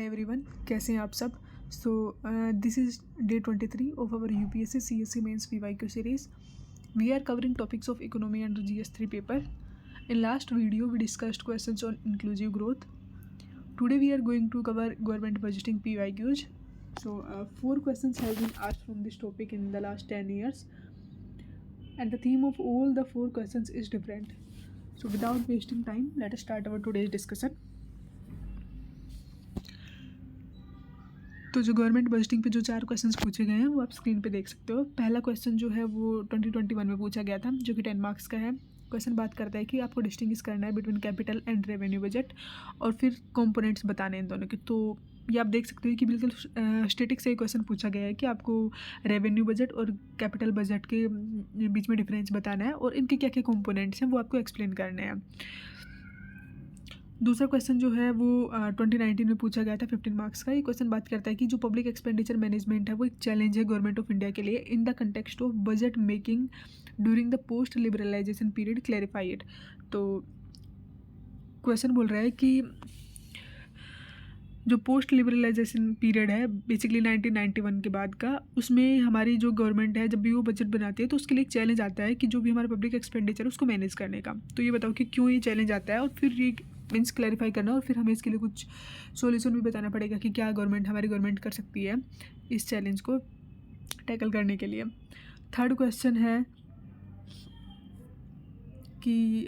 Everyone, कैसे हैं आप सब। So this is day 23 of our UPSC CSE mains PYQ series. We are covering topics of economy and GS3 paper. In last video we discussed questions on inclusive growth. Today we are going to cover government budgeting PYQs. So 4 questions have been asked from this topic in the last 10 years, and the theme of all the 4 questions is different. So without wasting time, let us start our today's discussion. तो जो government budgeting पे जो 4 questions पूछे गए हैं वो आप screen पे देख सकते हो. पहला क्वेश्चन जो है वो 2021 में पूछा गया था, जो कि 10 मार्क्स का है. क्वेश्चन बात करता है कि आपको डिस्टिंग्विश करना है between capital and revenue budget, और फिर कंपोनेंट्स बताने हैं इन दोनों के. तो ये आप देख सकते हो कि बिल्कुल स्टैटिक से ही क्वेश्चन पूछा गया है कि आपको रेवेन्यू बजट और कैपिटल बजट के बीच में डिफरेंस बताना है, और इनके क्या क्या कंपोनेंट्स हैं वो आपको एक्सप्लेन करने हैं. दूसरा क्वेश्चन जो है वो 2019 में पूछा गया था, 15 मार्क्स का. ये क्वेश्चन बात करता है कि जो पब्लिक एक्सपेंडिचर मैनेजमेंट है वो एक चैलेंज है गवर्नमेंट ऑफ इंडिया के लिए in the context of budget making during the post liberalisation period, clarify it. तो क्वेश्चन बोल रहा है कि जो पोस्ट लिबरलाइजेशन पीरियड है बेसिकली 1991 के बाद का, उसमें हमारी जो गवर्नमेंट है जब भी वो बजट बनाती है तो उसके लिए एक चैलेंज आता है कि जो भी हमारा पब्लिक एक्सपेंडिचर है उसको मैनेज करने का. तो ये बताओ कि क्यों ये चैलेंज आता है, और फिर ये मीन्स क्लैरिफाई करना, और फिर हमें इसके लिए कुछ सॉल्यूशन भी बताना पड़ेगा कि क्या हमारी गवर्नमेंट कर सकती है इस चैलेंज को टैकल करने के लिए. थर्ड क्वेश्चन है कि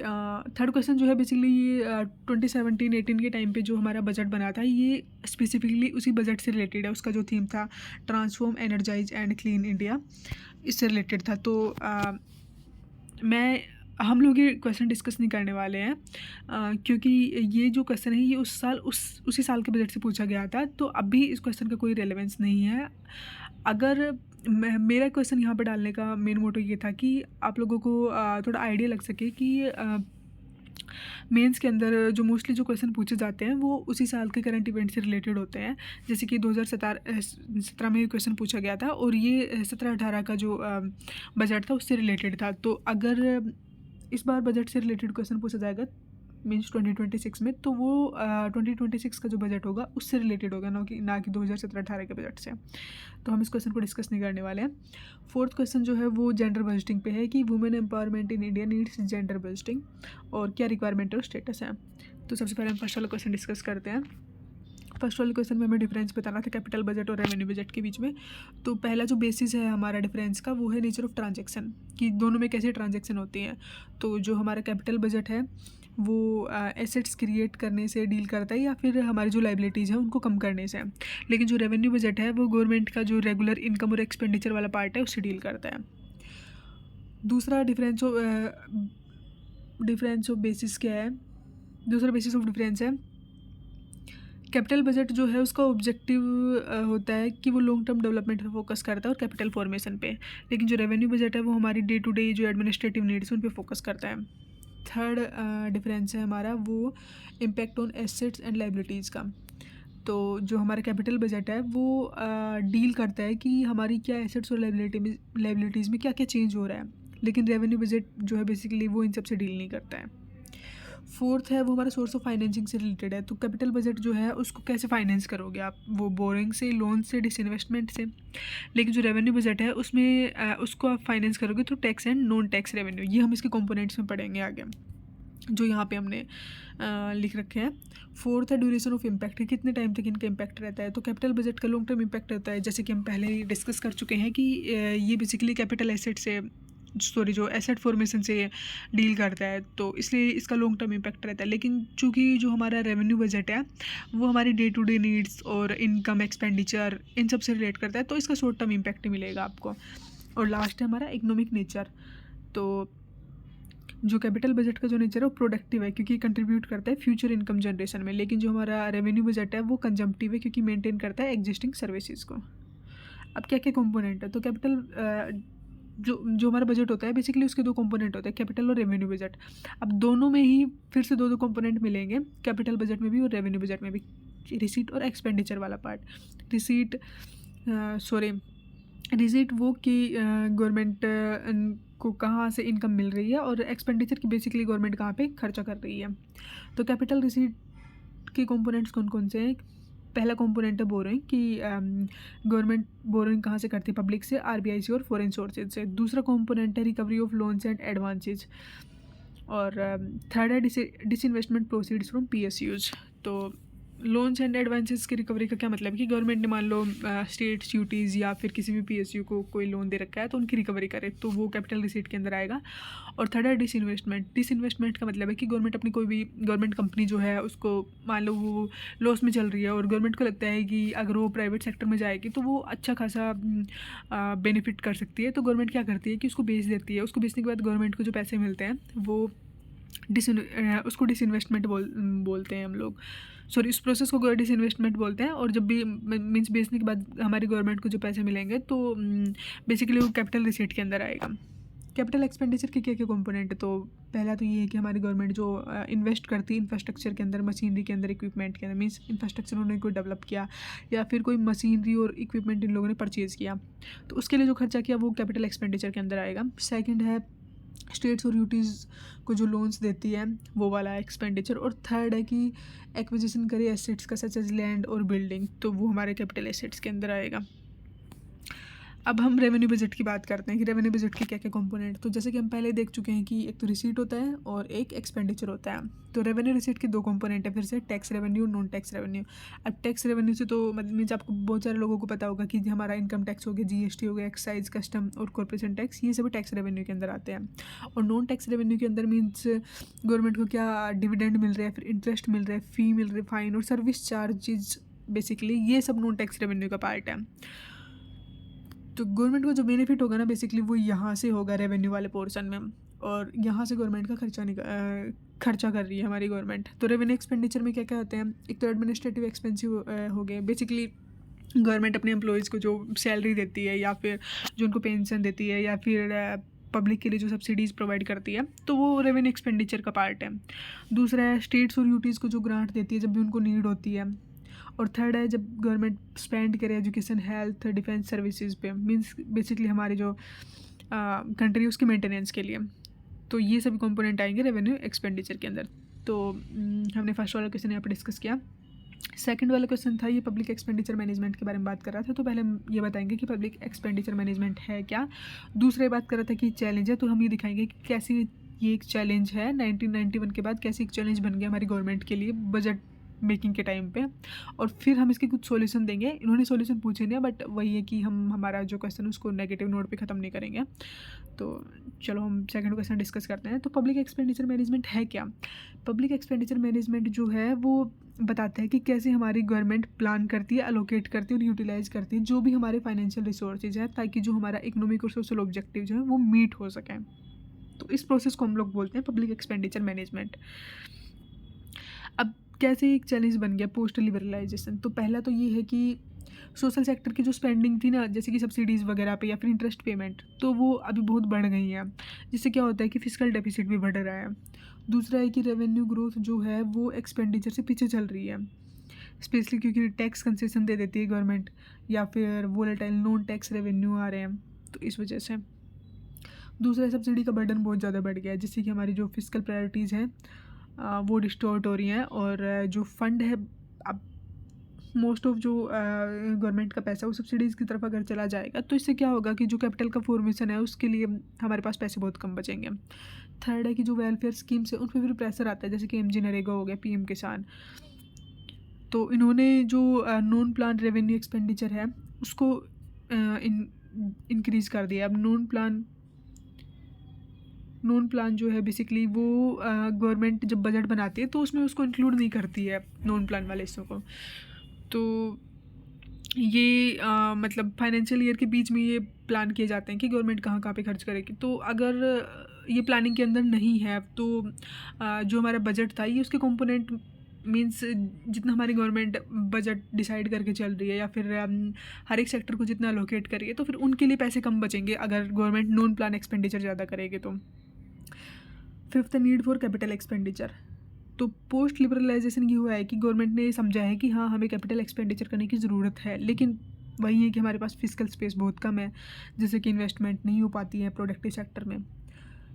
थर्ड क्वेश्चन जो है बेसिकली ये 2017-18 के टाइम पे जो हमारा बजट बना था ये स्पेसिफिकली उसी बजट से रिलेटेड है. उसका जो थीम था transform, energise and clean India, इससे रिलेटेड था. तो हम लोग ये क्वेश्चन डिस्कस नहीं करने वाले हैं क्योंकि ये जो क्वेश्चन है ये उसी साल के बजट से पूछा गया था. तो अभी इस क्वेश्चन का कोई रेलेवेंस नहीं है. अगर मेरा क्वेश्चन यहाँ पर डालने का मेन मोटो ये था कि आप लोगों को थोड़ा आइडिया लग सके कि मेंस के अंदर जो मोस्टली जो क्वेश्चन पूछे जाते हैं वो उसी साल के करंट इवेंट से रिलेटेड होते हैं. जैसे कि 2017 में क्वेश्चन पूछा गया था, और ये 17-18 का जो बजट था उससे रिलेटेड था. तो अगर इस बार बजट से रिलेटेड क्वेश्चन पूछा जाएगा मीन्स 2026 में, तो वो 2026 का जो बजट होगा उससे रिलेटेड होगा, ना कि 2017-18 के बजट से. तो हम इस क्वेश्चन को डिस्कस नहीं करने वाले हैं. फोर्थ क्वेश्चन जो है वो जेंडर बजटिंग पे है कि women empowerment in India needs gender budgeting, और क्या रिक्वायरमेंट और स्टेटस है. तो सबसे पहले हम फर्स्ट वाला क्वेश्चन डिस्कस करते हैं. फर्स्ट वाले क्वेश्चन में हमें डिफरेंस बताना था कैपिटल बजट और रेवेन्यू बजट के बीच में. तो पहला जो बेसिस है हमारा डिफरेंस का वो है नेचर ऑफ ट्रांजैक्शन, कि दोनों में कैसे ट्रांजैक्शन होती हैं. तो जो हमारा कैपिटल बजट है वो एसेट्स क्रिएट करने से डील करता है, या फिर हमारी जो लाइबिलिटीज़ हैं उनको कम करने से. लेकिन जो रेवेन्यू बजट है वो गवर्नमेंट का जो रेगुलर इनकम और एक्सपेंडिचर वाला पार्ट है उससे डील करता है. दूसरा डिफरेंस ऑफ बेसिस क्या है, दूसरा बेसिस ऑफ डिफरेंस है कैपिटल बजट जो है उसका ऑब्जेक्टिव होता है कि वो लॉन्ग टर्म डेवलपमेंट पे फोकस करता है और कैपिटल फॉर्मेशन पे. लेकिन जो रेवेन्यू बजट है वो हमारी डे टू डे जो एडमिनिस्ट्रेटिव नीड्स उन पे फोकस करता है. थर्ड डिफरेंस है हमारा वो impact on assets and liabilities का. तो जो हमारा कैपिटल बजट है वो डील करता है कि हमारी क्या एसेट्स और लाइबिलिटीज़ में क्या क्या चेंज हो रहा है. लेकिन रेवेन्यू बजट जो है बेसिकली वो इन सब से डील नहीं करता है. फोर्थ है वो हमारा सोर्स ऑफ फाइनेंसिंग से रिलेटेड है. तो कैपिटल बजट जो है उसको कैसे फाइनेंस करोगे आप, वो बोरिंग से, लोन से, डिसइन्वेस्टमेंट से. लेकिन जो रेवेन्यू बजट है उसमें उसको आप फाइनेंस करोगे through tax and non tax revenue. ये हम इसके कंपोनेंट्स में पढ़ेंगे आगे, जो यहाँ पे हमने लिख रखे हैं. फोर्थ है ड्यूरेशन ऑफ इम्पैक्ट, कितने टाइम तक इनका इम्पैक्ट रहता है. तो कैपिटल बजट का लॉन्ग टर्म इम्पैक्ट रहता है, जैसे कि हम पहले ही डिस्कस कर चुके हैं कि ये बेसिकली कैपिटल एसेट से जो एसेट फॉर्मेशन से डील करता है, तो इसलिए इसका लॉन्ग टर्म इम्पैक्ट रहता है. लेकिन चूँकि जो हमारा रेवेन्यू बजट है वो हमारी डे टू डे नीड्स और इनकम, एक्सपेंडिचर, इन सब से रिलेट करता है, तो इसका शॉर्ट टर्म इम्पैक्ट मिलेगा आपको. और लास्ट है हमारा इकोनॉमिक नेचर. तो जो कैपिटल बजट का जो नेचर है वो प्रोडक्टिव है क्योंकि कंट्रीब्यूट करता है फ्यूचर इनकम जनरेशन में. लेकिन जो हमारा रेवेन्यू बजट है वो कंजम्पटिव है क्योंकि मेंटेन करता है एग्जिस्टिंग सर्विसेज को. अब क्या क्या कंपोनेंट है, तो कैपिटल जो हमारा बजट होता है बेसिकली उसके 2 कंपोनेंट होते हैं, कैपिटल और रेवेन्यू बजट. अब दोनों में ही फिर से 2 कंपोनेंट मिलेंगे, कैपिटल बजट में भी और रेवेन्यू बजट में भी. रिसीट और एक्सपेंडिचर वाला पार्ट. रिसीट वो कि गवर्नमेंट को कहाँ से इनकम मिल रही है, और एक्सपेंडिचर की बेसिकली गवर्नमेंट कहाँ पे खर्चा कर रही है. तो कैपिटल रिसीट के कंपोनेंट्स कौन कौन से हैं, पहला कंपोनेंट है बोरोइंग कि गवर्नमेंट बोरोइंग कहाँ से करती है, पब्लिक से, आरबीआई से और फॉरेन सोर्सेज से। दूसरा कंपोनेंट है recovery of loans and advances. और थर्ड है डिसइन्वेस्टमेंट प्रोसीड्स फ्रॉम पीएसयूज। तो लोन्स एंड एडवांसेस की रिकवरी का क्या मतलब है कि गवर्नमेंट ने मान लो स्टेट ड्यूटीज़ या फिर किसी भी पीएसयू को कोई लोन दे रखा है तो उनकी रिकवरी करे, तो वो कैपिटल रिसीट के अंदर आएगा। और थर्ड है डिसइन्वेस्टमेंट का मतलब है कि गवर्नमेंट अपनी कोई भी गवर्नमेंट कंपनी जो है उसको मान लो वो लॉस में चल रही है और गवर्नमेंट को लगता है कि अगर वो प्राइवेट सेक्टर में जाएगी तो वो अच्छा खासा बेनिफिट कर सकती है, तो गवर्नमेंट क्या करती है कि उसको बेच देती है। उसको बेचने के बाद गवर्नमेंट को जो पैसे मिलते हैं वो उसको डिसइन्वेस्टमेंट बोलते हैं हम लोग, सॉरी इस प्रोसेस को डिसइन्वेस्टमेंट बोलते हैं। और जब भी मीन्स बेचने के बाद हमारी गवर्नमेंट को जो पैसे मिलेंगे तो बेसिकली वो कैपिटल रिसीट के अंदर आएगा। कैपिटल एक्सपेंडिचर के क्या क्या कंपोनेंट है, तो पहला तो ये है कि हमारी गवर्नमेंट जो इन्वेस्ट करती है इंफ्रास्ट्रक्चर के अंदर, मशीनरी के अंदर, इक्विपमेंट के अंदर, मीन्स इंफ्रास्ट्रक्चर उन्होंने कोई डेवलप किया या फिर कोई मशीनरी और इक्विपमेंट इन लोगों ने परचेज़ किया तो उसके लिए जो खर्चा किया वो कैपिटल एक्सपेंडिचर के अंदर आएगा। सेकेंड है स्टेट्स और यूटीज़ को जो लोन्स देती है वो वाला एक्सपेंडिचर। और थर्ड है कि एक्विजिशन करे एसेट्स का सच एज लैंड और बिल्डिंग, तो वो हमारे कैपिटल एसेट्स के अंदर आएगा। अब हम रेवेन्यू बजट की बात करते हैं कि रेवेन्यू बजट के क्या क्या कंपोनेंट, तो जैसे कि हम पहले देख चुके हैं कि एक तो रिसीट होता है और एक एक्सपेंडिचर होता है। तो रेवेन्यू रिसीट के दो कंपोनेंट है फिर से, tax revenue, non tax revenue. अब टैक्स रेवेन्यू से तो मतलब मीन्स आपको बहुत सारे लोगों को पता होगा कि हमारा इनकम टैक्स हो गया, जीएसटी हो गया, एक्साइज, कस्टम और कॉर्पोरेशन टैक्स, ये सभी टैक्स रेवेन्यू के अंदर आते हैं। और नॉन टैक्स रेवेन्यू के अंदर मीन्स गवर्नमेंट को क्या डिविडेंड मिल रहा है, फिर इंटरेस्ट मिल रहा है, फ़ी मिल रही है, फाइन और सर्विस चार्जेज, बेसिकली ये सब नॉन टैक्स रेवेन्यू का पार्ट है। तो गवर्नमेंट को जो बेनिफिट होगा ना बेसिकली वो यहाँ से होगा रेवेन्यू वाले पोर्शन में, और यहाँ से गवर्नमेंट का खर्चा कर रही है हमारी गवर्नमेंट। तो रेवेन्यू एक्सपेंडिचर में क्या क्या होते हैं, एक तो एडमिनिस्ट्रेटिव एक्सपेंसिव हो गए, बेसिकली गवर्नमेंट अपने एम्प्लॉयज़ को जो सैलरी देती है या फिर जो उनको पेंशन देती है या फिर पब्लिक के लिए जो सब्सिडीज़ प्रोवाइड करती है, तो वो रेवेन्यू एक्सपेंडिचर का पार्ट है। दूसरा है स्टेट्स और यूटीज़ को जो ग्रांट देती है जब भी उनको नीड होती है। और थर्ड है जब गवर्नमेंट स्पेंड करे एजुकेशन, हेल्थ, डिफेंस सर्विसेज पे, मींस बेसिकली हमारी जो कंट्री उसके मेंटेनेंस के लिए। तो ये सभी कंपोनेंट आएंगे रेवेन्यू एक्सपेंडिचर के अंदर। तो हमने फर्स्ट वाला क्वेश्चन यहाँ पर डिस्कस किया। सेकंड वाला क्वेश्चन था ये पब्लिक एक्सपेंडिचर मैनेजमेंट के बारे में बात कर रहा था, तो पहले हम ये बताएंगे कि पब्लिक एक्सपेंडिचर मैनेजमेंट है क्या। दूसरा बात कर रहा था कि चैलेंज है, तो हम ये दिखाएंगे कि कैसे ये एक चैलेंज है 1991 के बाद, कैसे एक चैलेंज बन गया हमारी गवर्नमेंट के लिए बजट मेकिंग के टाइम पे। और फिर हम इसके कुछ सॉल्यूशन देंगे, इन्होंने सॉल्यूशन पूछे नहीं बट वही है कि हम हमारा जो क्वेश्चन उसको नेगेटिव नोट पे ख़त्म नहीं करेंगे। तो चलो हम सेकंड क्वेश्चन डिस्कस करते हैं। तो पब्लिक एक्सपेंडिचर मैनेजमेंट है क्या। पब्लिक एक्सपेंडिचर मैनेजमेंट जो है वो बताता है कि कैसे हमारी गवर्नमेंट प्लान करती है, अलोकेट करती है और यूटिलाइज करती है जो भी हमारे फाइनेंशियल रिसोर्सेज हैं, ताकि जो हमारा इकोनॉमिक और सोशल ऑब्जेक्टिव जो है वो मीट हो सकें। तो इस प्रोसेस को हम लोग बोलते हैं पब्लिक एक्सपेंडिचर मैनेजमेंट। अब कैसे एक चैलेंज बन गया पोस्ट लिबरलाइजेशन, तो पहला तो ये है कि सोशल सेक्टर की जो स्पेंडिंग थी ना, जैसे कि सब्सिडीज़ वगैरह पे या फिर इंटरेस्ट पेमेंट, तो वो अभी बहुत बढ़ गई हैं, जिससे क्या होता है कि फिजिकल डेफिसिट भी बढ़ रहा है। दूसरा है कि रेवेन्यू ग्रोथ जो है वो एक्सपेंडिचर से पीछे चल रही है, स्पेशली क्योंकि टैक्स कंसेशन दे देती है गवर्नमेंट या फिर वोलेटाइल नॉन टैक्स रेवेन्यू आ रहे हैं, तो इस वजह से। दूसरा सब्सिडी का बर्डन बहुत ज़्यादा बढ़ गया है, जिससे कि हमारी जो फिजिकल प्रायोरिटीज़ हैं वो डिस्टॉर्ट हो रही हैं, और जो फंड है अब मोस्ट ऑफ जो गवर्नमेंट का पैसा वो सब्सिडीज़ की तरफ अगर चला जाएगा तो इससे क्या होगा कि जो कैपिटल का फॉर्मेशन है उसके लिए हमारे पास पैसे बहुत कम बचेंगे। थर्ड है कि जो वेलफेयर स्कीम्स है उन पर फिर प्रेशर आता है, जैसे कि एमजी नरेगा हो गया, पीएम किसान, तो इन्होंने जो नॉन प्लान रेवेन्यू एक्सपेंडिचर है उसको इंक्रीज़ कर दिया। अब नॉन प्लान जो है बेसिकली वो गवर्नमेंट जब बजट बनाती है तो उसमें उसको इंक्लूड नहीं करती है नॉन प्लान वाले हिस्सों को। तो ये मतलब फाइनेंशियल ईयर के बीच में ये प्लान किए जाते हैं कि गवर्नमेंट कहाँ कहाँ पे खर्च करेगी। तो अगर ये प्लानिंग के अंदर नहीं है तो जो हमारा बजट था ये उसके कंपोनेंट मींस जितना हमारी गवर्नमेंट बजट डिसाइड करके चल रही है या फिर हर एक सेक्टर को जितना अलोकेट करिए तो फिर उनके लिए पैसे कम बचेंगे अगर गवर्नमेंट नॉन प्लान एक्सपेंडिचर ज़्यादा करेगी तो। Fifth, need for capital expenditure. तो पोस्ट लिबरलाइजेशन ये हुआ है कि गवर्नमेंट ने समझा है कि हाँ हमें कैपिटल एक्सपेंडिचर करने की ज़रूरत है, लेकिन वही है कि हमारे पास फिजिकल स्पेस बहुत कम है, जिससे कि इन्वेस्टमेंट नहीं हो पाती है प्रोडक्टिव सेक्टर में।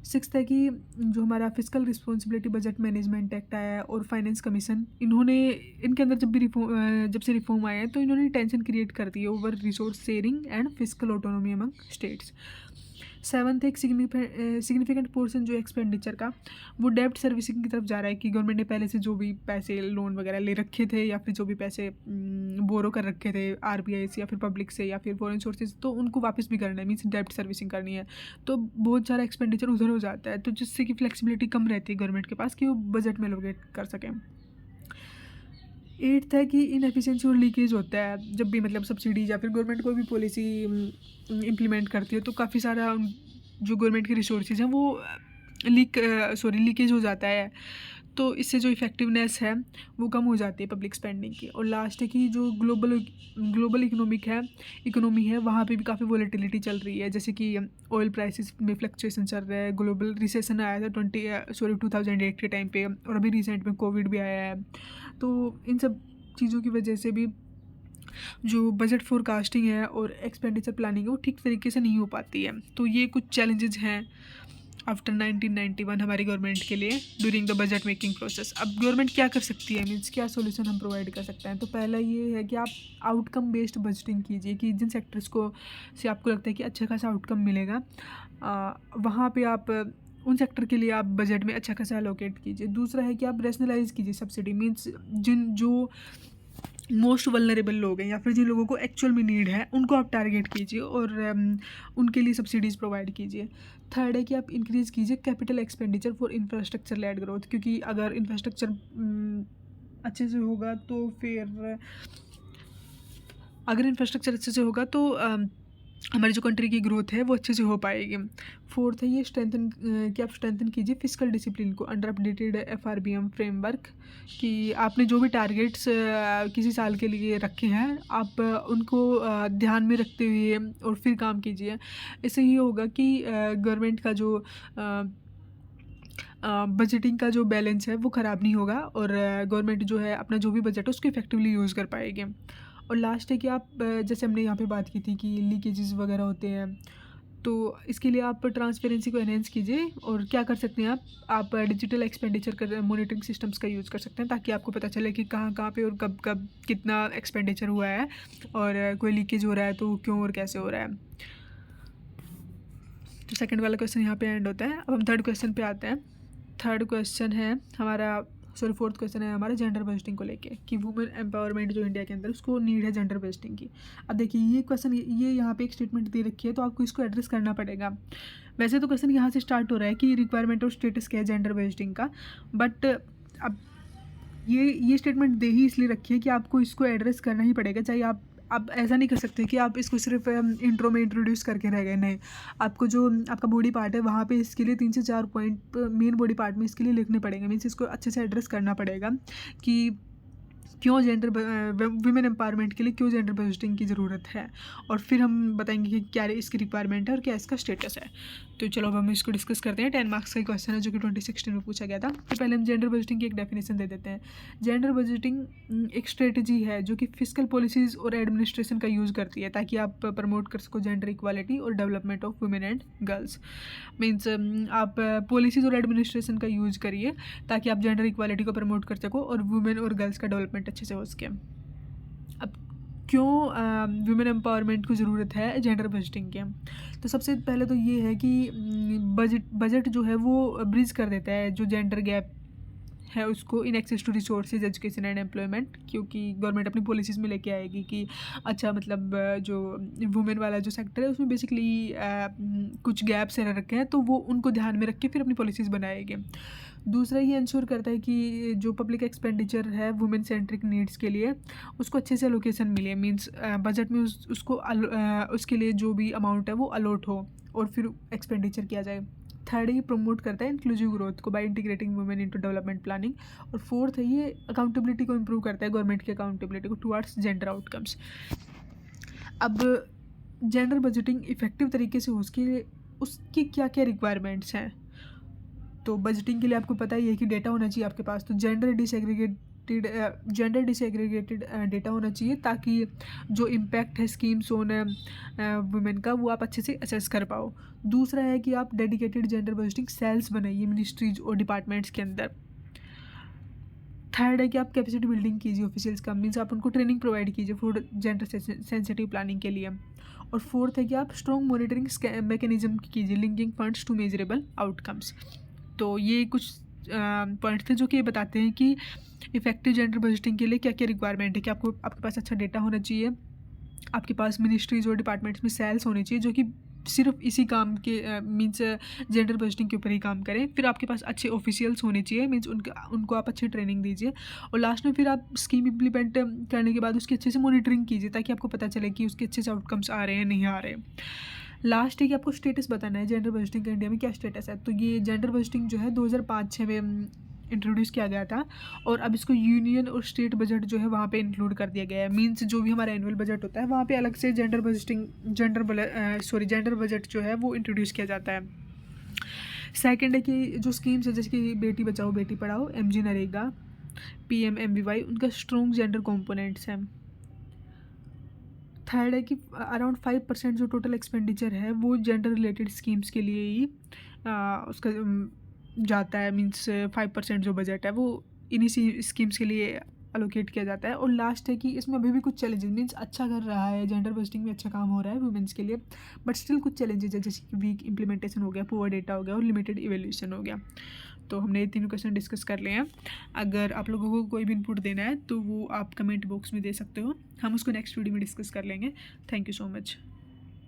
सिक्स्थ है कि जो हमारा fiscal responsibility budget management act आया है और फाइनेंस कमीशन, इनके अंदर जब से रिफॉर्म आया है तो इन्होंने टेंशन क्रिएट कर दी है over resource sharing and fiscal autonomy among states. Seventh एक सिग्निफिकेंट पोर्शन जो एक्सपेंडिचर का वो डेब्ट सर्विसिंग की तरफ जा रहा है कि गवर्नमेंट ने पहले से जो भी पैसे लोन वगैरह ले रखे थे या फिर जो भी पैसे बोरो कर रखे थे आरबीआई से या फिर पब्लिक से या फिर फॉरेन सोर्सेज, तो उनको वापस भी करना है, मीन्स डेब्ट सर्विसिंग करनी है। तो बहुत सारा एक्सपेंडिचर उधर हो जाता है, तो जिससे कि फ्लेक्सिबिलिटी कम रहती है गवर्नमेंट के पास कि वो बजट में एलोकेट कर सकें। एट्थ है कि इनएफिशिएंसी और लीकेज होता है जब भी मतलब सब्सिडीज या फिर गवर्नमेंट कोई भी पॉलिसी इम्प्लीमेंट करती है, तो काफ़ी सारा जो गवर्नमेंट के रिसोर्सेज हैं वो लीकेज हो जाता है, तो इससे जो इफ़ेक्टिवनेस है वो कम हो जाती है पब्लिक स्पेंडिंग की। और लास्ट है कि जो ग्लोबल इकोनॉमी है वहाँ पे भी काफ़ी वॉलेटिलिटी चल रही है, जैसे कि ऑयल प्राइसेस में फ्लक्चुएशन चल रहा है, ग्लोबल रिसेशन आया था 2008 के टाइम पे, और अभी रिसेंट में कोविड भी आया है। तो इन सब चीज़ों की वजह से भी जो बजट फोरकास्टिंग है और एक्सपेंडिचर प्लानिंग है वो ठीक तरीके से नहीं हो पाती है। तो ये कुछ चैलेंजेस हैं आफ्टर 1991 हमारी गवर्नमेंट के लिए during the budget making process. अब गवर्नमेंट क्या कर सकती है, मीन्स क्या सोल्यूशन हम प्रोवाइड कर सकते हैं। तो पहला ये है कि आप आउटकम बेस्ड बजटिंग कीजिए कि जिन सेक्टर्स को से आपको लगता है कि अच्छा खासा आउटकम मिलेगा वहाँ पे आप उन सेक्टर के लिए आप बजट में अच्छा खासा एलोकेट कीजिए। दूसरा है कि आप रेशनलाइज कीजिए सब्सिडी, मीन्स जो मोस्ट वल्नरेबल लोग हैं या फिर जिन लोगों को एक्चुअल में नीड है उनको आप टारगेट कीजिए और उनके लिए सब्सिडीज़ प्रोवाइड कीजिए। थर्ड है कि आप इंक्रीज़ कीजिए capital expenditure for infrastructure led growth, क्योंकि अगर इंफ्रास्ट्रक्चर अच्छे से होगा तो फिर अगर इंफ्रास्ट्रक्चर अच्छे से होगा तो हमारी जो कंट्री की ग्रोथ है वो अच्छे से हो पाएगी। फोर्थ है ये कि आप स्ट्रेंथन कीजिए फिस्कल डिसिप्लिन को अंडर अपडेटेड एफआरबीएम फ्रेमवर्क, कि आपने जो भी टारगेट्स किसी साल के लिए रखे हैं आप उनको ध्यान में रखते हुए और फिर काम कीजिए। इससे ये होगा कि गवर्नमेंट का जो बजटिंग का जो बैलेंस है वो ख़राब नहीं होगा और गवर्नमेंट जो है अपना जो भी बजट है उसको इफेक्टिवली यूज़ कर पाएगी। और लास्ट है कि आप जैसे हमने यहाँ पे बात की थी कि लीकेजेस वगैरह होते हैं, तो इसके लिए आप ट्रांसपेरेंसी को एनहेंस कीजिए। और क्या कर सकते हैं आप डिजिटल एक्सपेंडिचर कर मॉनिटरिंग सिस्टम्स का यूज़ कर सकते हैं, ताकि आपको पता चले कि कहाँ कहाँ पे और कब कब कितना एक्सपेंडिचर हुआ है और कोई लीकेज हो रहा है तो क्यों और कैसे हो रहा है। तो सेकंड वाला क्वेश्चन यहाँ पे एंड होता है। अब हम थर्ड क्वेश्चन पे आते हैं। थर्ड क्वेश्चन है हमारा फोर्थ क्वेश्चन है हमारा जेंडर बजटिंग को लेके, कि वुमेन एम्पावरमेंट जो इंडिया के अंदर उसको नीड है जेंडर बजटिंग की। अब देखिए ये क्वेश्चन ये यहाँ पे एक स्टेटमेंट दे रखी है तो आपको इसको एड्रेस करना पड़ेगा। वैसे तो क्वेश्चन यहाँ से स्टार्ट हो रहा है कि रिक्वायरमेंट और स्टेटस क्या है जेंडर बजटिंग का, बट अब ये स्टेटमेंट दे ही इसलिए रखी है कि आपको इसको एड्रेस करना ही पड़ेगा, चाहे आप ऐसा नहीं कर सकते कि आप इसको सिर्फ इंट्रो में इंट्रोड्यूस करके रह गए। नहीं, आपको जो आपका बॉडी पार्ट है वहाँ पे इसके लिए 3 से 4 पॉइंट मेन बॉडी पार्ट में इसके लिए लिखने पड़ेंगे, मीन्स इसको अच्छे से एड्रेस करना पड़ेगा कि क्यों वुमेन एम्पावरमेंट के लिए क्यों जेंडर बजटिंग की ज़रूरत है, और फिर हम बताएंगे कि क्या इसकी रिक्वायरमेंट है और क्या इसका स्टेटस है। तो चलो अब हम इसको डिस्कस करते हैं। 10 मार्क्स का क्वेश्चन है जो कि 2016 में पूछा गया था। तो पहले हम जेंडर बजटिंग की एक डेफिनेशन दे देते हैं। जेंडर बजटिंग एक स्ट्रेटजी है जो कि फिस्कल पॉलिसीज़ और एडमिनिस्ट्रेशन का यूज़ करती है ताकि आप प्रमोट कर सको जेंडर इक्वालिटी और development of women and girls. Means आप पॉलिसीज़ और एडमिनिस्ट्रेशन का यूज़ करिए ताकि आप जेंडर इक्वालिटी को प्रमोट कर सको और वुमेन और गर्ल्स का डेवलपमेंट अच्छे से हो सके। अब क्यों वुमेन एम्पावरमेंट को ज़रूरत है जेंडर बजटिंग के, तो सबसे पहले तो ये है कि बजट जो है वो ब्रिज कर देता है जो जेंडर गैप है उसको in access to resources education and employment, क्योंकि गवर्नमेंट अपनी पॉलिसीज़ में लेके आएगी कि अच्छा मतलब जो वुमेन वाला जो सेक्टर है उसमें बेसिकली कुछ गैप्स रह रखे हैं तो वो उनको ध्यान में रख के फिर अपनी पॉलिसीज़ बनाएगी। दूसरा ये इंश्योर करता है कि जो पब्लिक एक्सपेंडिचर है वुमेन सेंट्रिक नीड्स के लिए उसको अच्छे से एलोकेशन मिले, मींस बजट में उसके लिए जो भी अमाउंट है वो अलॉट हो और फिर एक्सपेंडिचर किया जाए। थर्ड है ये प्रमोट करता है इंक्लूसिव ग्रोथ को by integrating women into development planning. और फोर्थ है ये अकाउंटेबिलिटी को इम्प्रूव करता है, गवर्नमेंट की अकाउंटेबिलिटी को टुवर्ड्स जेंडर आउटकम्स। अब जेंडर बजटिंग इफेक्टिव तरीके से हो उसकी क्या क्या रिक्वायरमेंट्स हैं। तो बजटिंग के लिए आपको पता ही है कि डेटा होना चाहिए आपके पास, तो जेंडर डिसएग्रीगेटेड डेटा होना चाहिए, ताकि जो इम्पैक्ट है स्कीम्स ऑन वुमेन का वो आप अच्छे से असेस कर पाओ। दूसरा है कि आप डेडिकेटेड जेंडर बजटिंग सेल्स बनाइए मिनिस्ट्रीज और डिपार्टमेंट्स के अंदर। थर्ड है कि आप कैपेसिटी बिल्डिंग कीजिए ऑफिशियल्स का, मीन्स आप उनको ट्रेनिंग प्रोवाइड कीजिए फॉर जेंडर सेंसिटिव प्लानिंग के लिए। और फोर्थ है कि आप स्ट्रॉन्ग मॉनिटरिंग मैकेनिज्म कीजिए linking funds to measurable outcomes. तो ये कुछ पॉइंट थे जो कि ये बताते हैं कि इफेक्टिव जेंडर बजटिंग के लिए क्या क्या रिक्वायरमेंट है, कि आपके पास अच्छा डेटा होना चाहिए, आपके पास मिनिस्ट्रीज और डिपार्टमेंट्स में सेल्स होने चाहिए जो कि सिर्फ इसी काम के मीन्स जेंडर बजटिंग के ऊपर ही काम करें। फिर आपके पास अच्छे ऑफिशियल्स होने चाहिए, मीन्स उनको आप अच्छी ट्रेनिंग दीजिए। और लास्ट में फिर आप स्कीम इम्प्लीमेंट करने के बाद उसकी अच्छे से मॉनिटरिंग कीजिए, ताकि आपको पता चले कि उसके अच्छे से आउटकम्स आ रहे हैं नहीं आ रहे। लास्ट है कि आपको स्टेटस बताना है जेंडर बजटिंग का इंडिया में क्या स्टेटस है। तो ये जेंडर बजटिंग जो है 2005-06 में इंट्रोड्यूस किया गया था, और अब इसको यूनियन और स्टेट बजट जो है वहाँ पे इंक्लूड कर दिया गया है। मीन्स जो भी हमारा एनुअल बजट होता है वहाँ पे अलग से जेंडर बजट जो है वो इंट्रोड्यूस किया जाता है। सेकंड है कि जो स्कीम्स है जैसे कि बेटी बचाओ बेटी पढ़ाओ, MG नरेगा, PMMVY, उनका स्ट्रॉन्ग जेंडर कॉम्पोनेंट्स हैं। थर्ड है कि अराउंड 5% जो टोटल एक्सपेंडिचर है वो जेंडर रिलेटेड स्कीम्स के लिए ही उसका जाता है, मीन्स 5% जो बजट है वो इन्हीं स्कीम्स के लिए अलोकेट किया जाता है। और लास्ट है कि इसमें अभी भी कुछ चैलेंजेस, मीन्स अच्छा कर रहा है जेंडर बजटिंग में, अच्छा काम हो रहा है वुमेंस के लिए, बट स्टिल कुछ चैलेंजेस है, जैसे कि वीक इंप्लीमेंटेशन हो गया, पुअर डेटा हो गया और लिमिटेड इवेल्यूशन हो गया। तो हमने ये तीनों क्वेश्चन डिस्कस कर लिए हैं। अगर आप लोगों को कोई भी इनपुट देना है तो वो आप कमेंट बॉक्स में दे सकते हो, हम उसको नेक्स्ट वीडियो में डिस्कस कर लेंगे। Thank you so much.